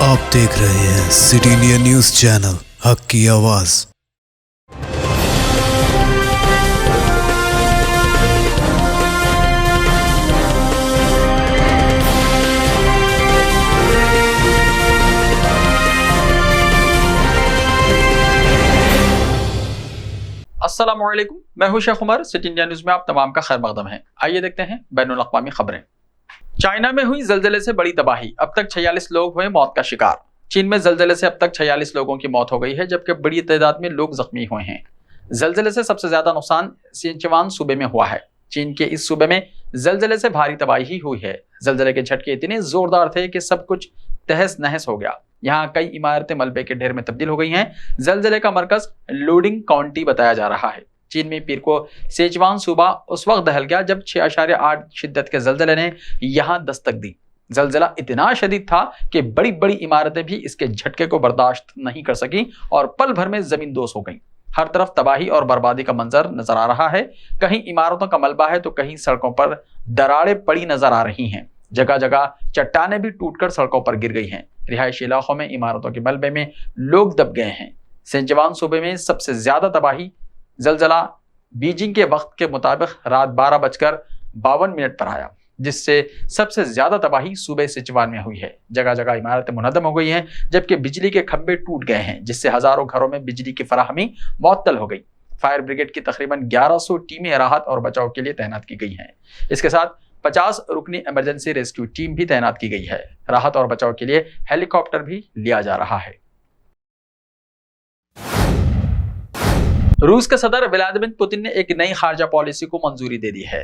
आप देख रहे हैं सिटी इंडिया न्यूज़ चैनल हक की आवाज़। अस्सलामुअलैकुम, मैं हूं Shaikh Umar. City India news में आप तमाम का खैर मकदम है। आइए देखते हैं बैनुल अक़वामी खबरें। चाइना में हुई जलजले से बड़ी तबाही, अब तक 46 लोग हुए मौत का शिकार। चीन में जलजले से अब तक 46 लोगों की मौत हो गई है, जबकि बड़ी तादाद में लोग जख्मी हुए हैं। जलजले से सबसे ज्यादा नुकसान सिंचुआन सूबे में हुआ है। चीन के इस सूबे में जलजले से भारी तबाही हुई है। जलजले के झटके इतने जोरदार थे कि सब कुछ तहस नहस हो गया। यहाँ कई इमारतें मलबे के ढेर में तब्दील हो गई हैं। जलजले का मरकज लोडिंग काउंटी बताया जा रहा है। चीन में पीर को सिचुआन सूबा उस वक्त दहल गया जब 6.8 शिद्दत के जलजले ने यहाँ दस्तक दी। जलजला इतना शदीद था कि बड़ी बड़ी इमारतें भी इसके झटके को बर्दाश्त नहीं कर सकी और पल भर में जमीन दोष हो गई। हर तरफ तबाही और बर्बादी का मंजर नजर आ रहा है। कहीं इमारतों का मलबा है तो कहीं सड़कों पर दरारें पड़ी नजर आ रही हैं। जगह जगह चट्टानें भी टूटकर सड़कों पर गिर गई हैं। रिहायशी इलाकों में इमारतों के मलबे में लोग दब गए हैं। सिंचुआन सूबे में सबसे ज्यादा तबाही जलजला बीजिंग के वक्त के मुताबिक रात 12:52 पर आया, जिससे सबसे ज्यादा तबाही सूबे सिचुआन में हुई है। जगह जगह इमारतें मुनहदम हो गई हैं, जबकि बिजली के खंभे टूट गए हैं, जिससे हजारों घरों में बिजली की फराहमी मुअत्तल हो गई। फायर ब्रिगेड की तकरीबन 1100 टीमें राहत और बचाव के लिए तैनात की गई हैं। इसके साथ 50 रुकनी इमरजेंसी रेस्क्यू टीम भी तैनात की गई है। राहत और बचाव के लिए हेलीकॉप्टर भी लिया जा रहा है। रूस के सदर व्लादिमीर पुतिन ने एक नई खारजा पॉलिसी को मंजूरी दे दी है।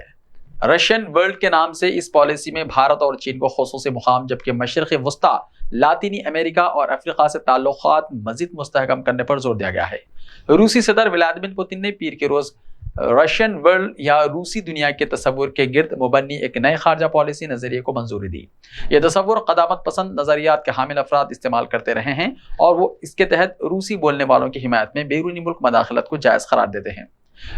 रशियन वर्ल्ड के नाम से इस पॉलिसी में भारत और चीन को खुसूसी मुकाम, जबकि मशरिक़ी वस्ता, लातीनी अमेरिका और अफ्रीका से ताल्लुकात मजीद मुस्तहकम करने पर जोर दिया गया है। रूसी सदर व्लादिमीर पुतिन ने पीर के रोज रशियन वर्ल्ड या रूसी दुनिया के तस्वुर के गिर्द मुबन्नी एक नए खारजा पॉलिसी नजरिए को मंजूरी दी। यह तस्वुर क़दामत पसंद नजरियात के हामिल अफराद इस्तेमाल करते रहे हैं और वो इसके तहत रूसी बोलने वालों की हिमायत में बैरूनी मुल्क मदाखलत को जायज़ करार देते हैं।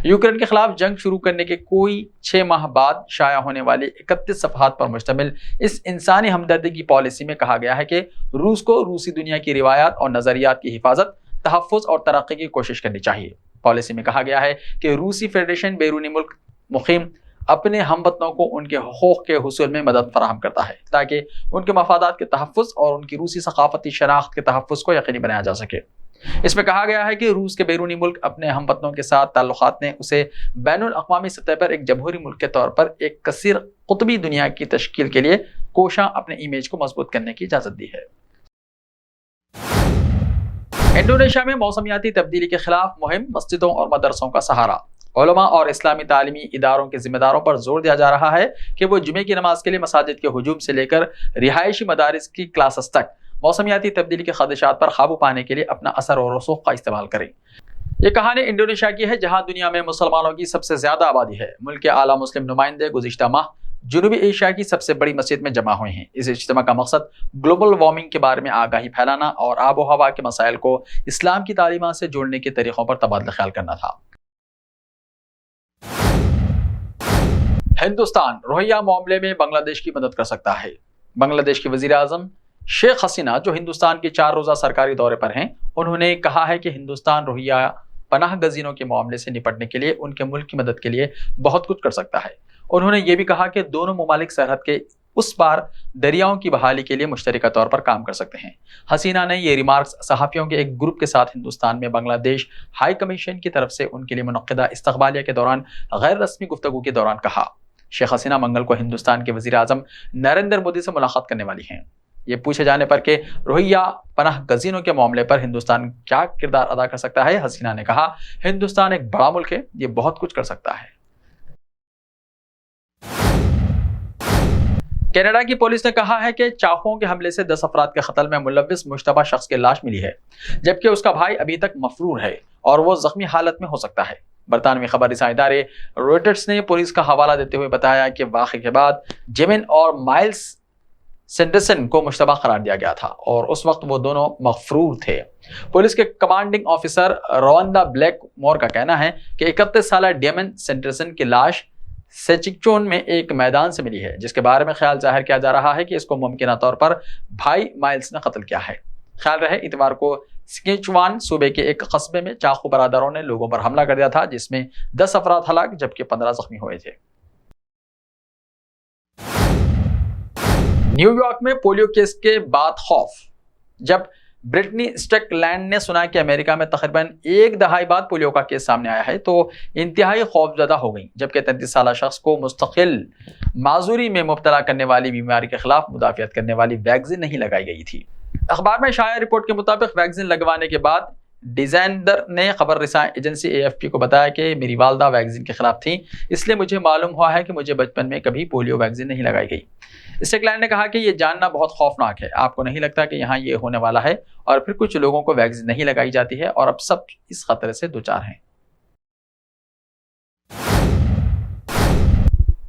यूक्रेन के खिलाफ जंग शुरू करने के कोई 6 माह बाद शाया होने वाली 31 सफ़हात पर मुश्तमिल इस इंसानी हमदर्दी की पॉलिसी में कहा गया है कि रूस को रूसी दुनिया की रिवायात और नजरियात की हिफाजत, तहफ़्फ़ुज़ और तरक्की की कोशिश करनी चाहिए। पॉलिसी में कहा गया है कि रूसी फेडरेशन बैरूनी मुल्क मुक़ीम अपने हमवतनों को उनके हुकूक़ के हुसूल में मदद फराहम करता है, ताकि उनके मफादात के तहफ़्फ़ुज़ और उनकी रूसी सक़ाफ़ती शनाख्त के तहफ़्फ़ुज़ को यकीनी बनाया जा सके। इसमें कहा गया है कि रूस के बैरूनी मुल्क अपने हमवतनों के साथ ताल्लुकात ने उसे बैनुल अक़वामी सतह पर एक जमहूरी मुल्क के तौर पर एक कसीर क़ुतबी दुनिया की तश्कील के लिए कोशां अपने इमेज को मजबूत करने की इजाज़त दी है। इंडोनेशिया में मौसमियाती तब्दीली के खिलाफ मुहिम, मस्जिदों और मदरसों का सहारा। उलमा और इस्लामी तालीमी इदारों के जिम्मेदारों पर जोर दिया जा रहा है कि वो जुमे की नमाज के लिए मसाजिद के हुजूम से लेकर रिहायशी मदारिस की क्लासेस तक मौसमियाती तब्दीली के खदशात पर काबू पाने के लिए अपना असर और रसूख का इस्तेमाल करें। ये कहानी इंडोनेशिया की है, जहाँ दुनिया में मुसलमानों की सबसे ज्यादा आबादी है। मुल्क के आला मुस्लिम नुमाइंदे गुज़िश्ता माह जनूबी एशिया की सबसे बड़ी मस्जिद में जमा हुए हैं। इस इज्तिमा का मकसद ग्लोबल वार्मिंग के बारे में आगाही फैलाना और आबो हवा के मसाइल को इस्लाम की तालीमात से जोड़ने के तरीक़ों पर तबादला ख्याल करना था। हिंदुस्तान रोहिंग्या मामले में बांग्लादेश की मदद कर सकता है। बांग्लादेश की वज़ीर आज़म शेख हसीना, जो हिंदुस्तान के 4 रोज़ा सरकारी दौरे पर हैं, उन्होंने कहा है कि हिंदुस्तान रोहिंग्या पनाह गज़ीनों के मामले से निपटने के लिए उनके मुल्क की मदद के लिए बहुत कुछ कर सकता है। उन्होंने ये भी कहा कि दोनों ममालिक सरहद के उस पार दरियाओं की बहाली के लिए मुश्तरका तौर पर काम कर सकते हैं। हसीना ने ये रिमार्क्स सहाफ़ियों के एक ग्रुप के साथ हिंदुस्तान में बांग्लादेश हाई कमीशन की तरफ से उनके लिए मुनक्किदा इस्तक़बालिया के दौरान गैर रस्मी गुफ्तगू के दौरान कहा। शेख हसीना मंगल को हिंदुस्तान के वज़ीर आज़म नरेंद्र मोदी से मुलाकात करने वाली हैं। ये पूछे जाने पर कि रोहिंग्या पनाह गज़ीनों के मामले पर हिंदुस्तान क्या किरदार अदा कर सकता है, हसीना ने कहा, हिंदुस्तान एक बड़ा मुल्क है, ये बहुत कुछ कर सकता है। कनाडा की पुलिस ने कहा है कि चाकुओं के हमले से 10 अफराद के कत्ल में मुलव्विस मुश्तबा शख्स की लाश मिली है, जबकि उसका भाई अभी तक मफरूर है और वो जख्मी हालत में हो सकता है। बरतानवी खबर रसां इदारे रॉयटर्स ने पुलिस का हवाला देते हुए बताया कि वाक़े के बाद जेमिन और माइल्स सैंडरसन को मुश्तबा करार दिया गया था और उस वक्त वो दोनों मफरूर थे। पुलिस के कमांडिंग ऑफिसर रोवंदा ब्लैक मोर का कहना है कि 31 साल डेमन सैंडरसन की लाश सेचिकचोन में एक मैदान से मिली है, जिसके बारे में ख्याल जाहिर किया जा रहा है कि इसको मुमकिन तौर पर भाई माइल्स ने कत्ल किया है। ख्याल रहे इतवार को सिचुआन सूबे के एक कस्बे में चाकू बरादरों ने लोगों पर हमला कर दिया था, जिसमें 10 अफराद हलाक जबकि 15 जख्मी हुए थे। न्यूयॉर्क में पोलियो केस के बाद खौफ। जब ब्रिटनी स्ट्रकलैंड ने सुना कि अमेरिका में तकरीबन एक दहाई बाद पोलियो का केस सामने आया है तो इंतहाई खौफजदा हो गई, जबकि 33 साल शख्स को मुस्तकिल माजूरी में मुब्तला करने वाली बीमारी के खिलाफ मुदाफियत करने वाली वैक्सीन नहीं लगाई गई थी। अखबार में शाया रिपोर्ट के मुताबिक वैक्सीन लगवाने के बाद डिजाइनर ने खबर रिसाई एजेंसी AFP को बताया कि मेरी वालदा वैक्सीन के खिलाफ थी, इसलिए मुझे मालूम हुआ है कि मुझे बचपन में कभी पोलियो वैक्सीन नहीं लगाई गई। स्ट्रकलैंड ने कहा कि ये जानना बहुत खौफनाक है। आपको नहीं लगता कि यहाँ ये होने वाला है और फिर कुछ लोगों को वैक्सीन नहीं लगाई जाती है और अब सब इस खतरे से दो-चार हैं।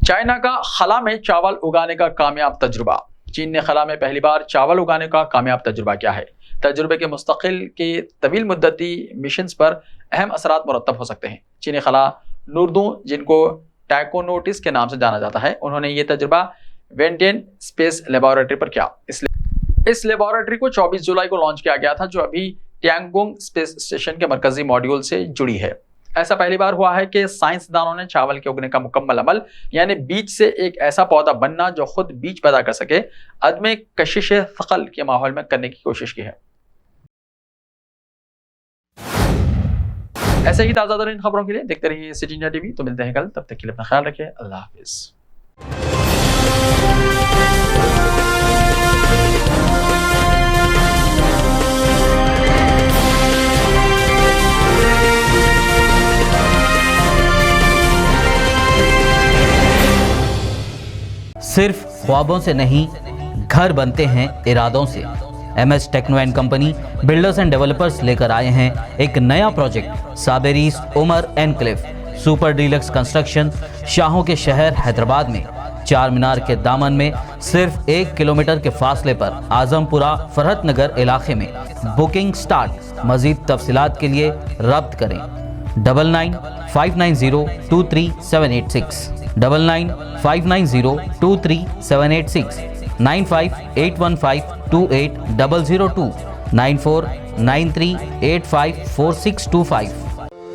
चाइना का खला में चावल उगाने का कामयाब तजुर्बा। चीन ने खला में पहली बार चावल उगाने का कामयाब तजुर्बा किया है। तजुर्बे के मुस्तकिल के तवील मुद्दती मिशंस पर अहम असरात मुरतब हो सकते हैं। चीनी खला नूरदू, जिनको टैकोनोटिस के नाम से जाना जाता है, उन्होंने ये तजुर्बा वेंटियन स्पेस लेबोरेटरी पर किया। इस लेबोरेटरी को 24 जुलाई को लॉन्च किया गया था, जो अभी टैंगोंग स्पेस स्टेशन के मरकजी मॉड्यूल से जुड़ी है। ऐसा पहली बार हुआ है कि साइंसदानों ने चावल के उगने का मुकम्मल अमल, यानी बीज से एक ऐसा पौधा बनना जो खुद बीज पैदा कर सके, अदम कशिश थकल के माहौल में करने की कोशिश की है। ऐसे ही ताज़ा तरीन खबरों के लिए देखते रहिए सिटी इंडिया टीवी। तो मिलते हैं कल, तब तक के लिए अपना ख्याल रखिए। अल्लाह हाफिज। सिर्फ ख्वाबों से नहीं, घर बनते हैं इरादों से। MS techno and company builders and developers लेकर आए हैं एक नया project, Saberi's Umar enclave super deluxe construction. शाहों के शहर हैदराबाद में चार मीनार के दामन में सिर्फ 1 किलोमीटर के फासले पर आजमपुरा फरहत नगर इलाके में। Booking start. मजीद तफसीलात के लिए रब्त करें 9959023786 9959023786 9581528002 9493854625।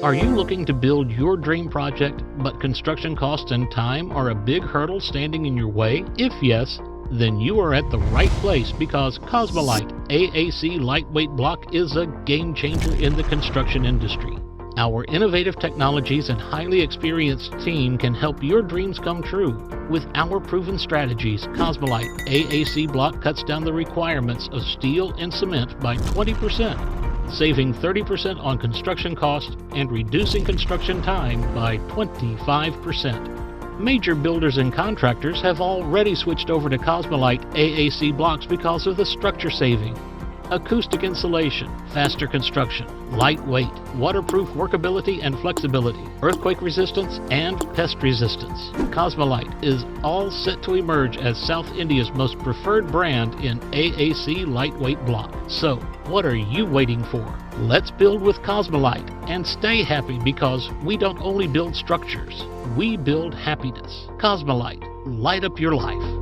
Are you looking to build your dream project, but construction costs and time are a big hurdle standing in your way? If yes, then you are at the right place, because Cosmolite AAC lightweight block is a game changer in the construction industry. Our innovative technologies and highly experienced team can help your dreams come true. With our proven strategies, Cosmolite AAC block cuts down the requirements of steel and cement by 20%, saving 30% on construction costs and reducing construction time by 25%. Major builders and contractors have already switched over to Cosmolite AAC blocks because of the structure saving. Acoustic insulation, faster construction, lightweight, waterproof workability and flexibility, earthquake resistance, and pest resistance. Cosmolite is all set to emerge as South India's most preferred brand in AAC lightweight block. So, what are you waiting for? Let's build with Cosmolite and stay happy, because we don't only build structures, we build happiness. Cosmolite, light up your life.